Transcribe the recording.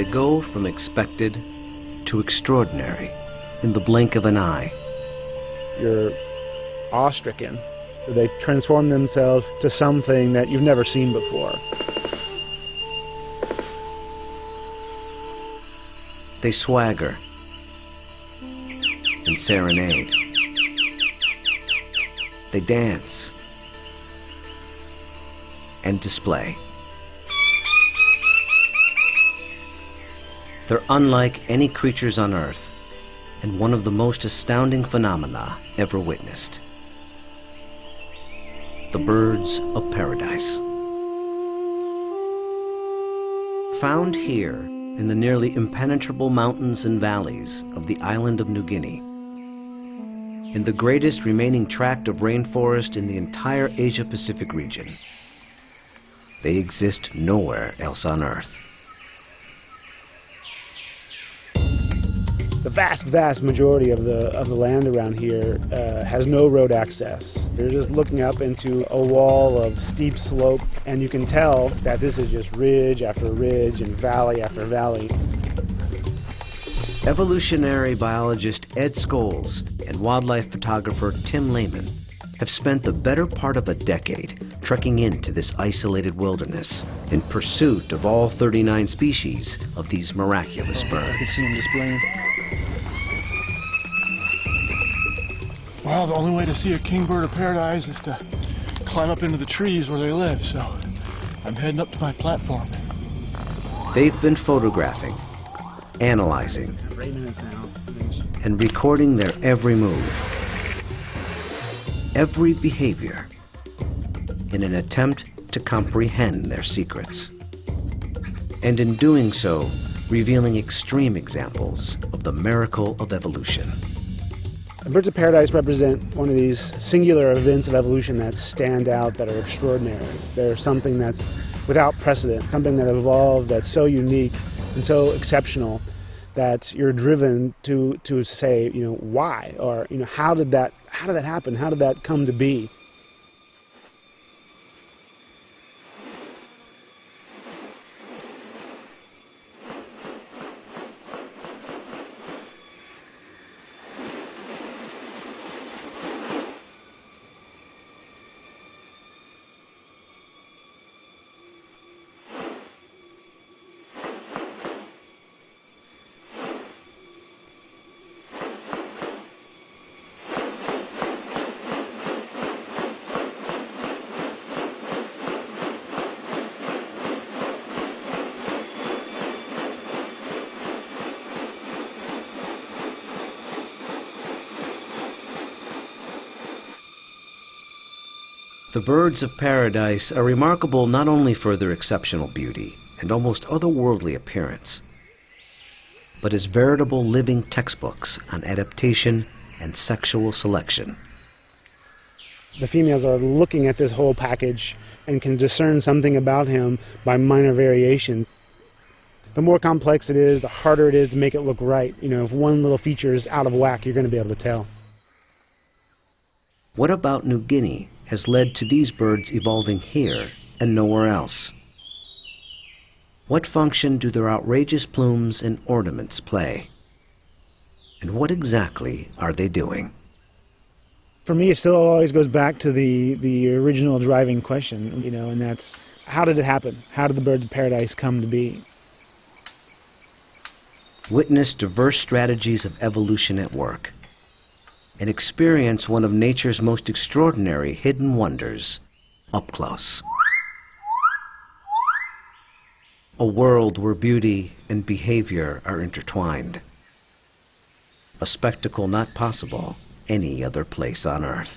They go from expected to extraordinary in the blink of an eye. You're awe-stricken. They transform themselves to something that you've never seen before. They swagger and serenade. They dance and display. They're unlike any creatures on Earth, and one of the most astounding phenomena ever witnessed. The birds of paradise. Found here in the nearly impenetrable mountains and valleys of the island of New Guinea, in the greatest remaining tract of rainforest in the entire Asia-Pacific region. They exist nowhere else on Earth. The vast majority of the land around here has no road access. You're just looking up into a wall of steep slope, and you can tell that this is just ridge after ridge and valley after valley. Evolutionary biologist Ed Scholes and wildlife photographer Tim Lehman have spent the better part of a decade trekking into this isolated wilderness in pursuit of all 39 species of these miraculous birds. You can see them displaying. Well, the only way to see a kingbird of paradise is to climb up into the trees where they live, so I'm heading up to my platform. They've been photographing, analyzing, and recording their every move, every behavior, in an attempt to comprehend their secrets. And in doing so, revealing extreme examples of the miracle of evolution. Birds of paradise represent one of these singular events of evolution that stand out, that are extraordinary. They're something that's without precedent, something that evolved that's so unique and so exceptional that you're driven to say, why? Or, how did that happen? How did that come to be? The birds of paradise are remarkable not only for their exceptional beauty and almost otherworldly appearance, but as veritable living textbooks on adaptation and sexual selection. The females are looking at this whole package and can discern something about him by minor variation. The more complex it is, the harder it is to make it look right. If one little feature is out of whack, you're going to be able to tell. What about New Guinea has led to these birds evolving here and nowhere else? What function do their outrageous plumes and ornaments play? And what exactly are they doing? For me, it still always goes back to the original driving question, and that's, how did it happen? How did the birds of paradise come to be? Witness diverse strategies of evolution at work, and experience one of nature's most extraordinary hidden wonders up close. A world where beauty and behavior are intertwined. A spectacle not possible any other place on Earth.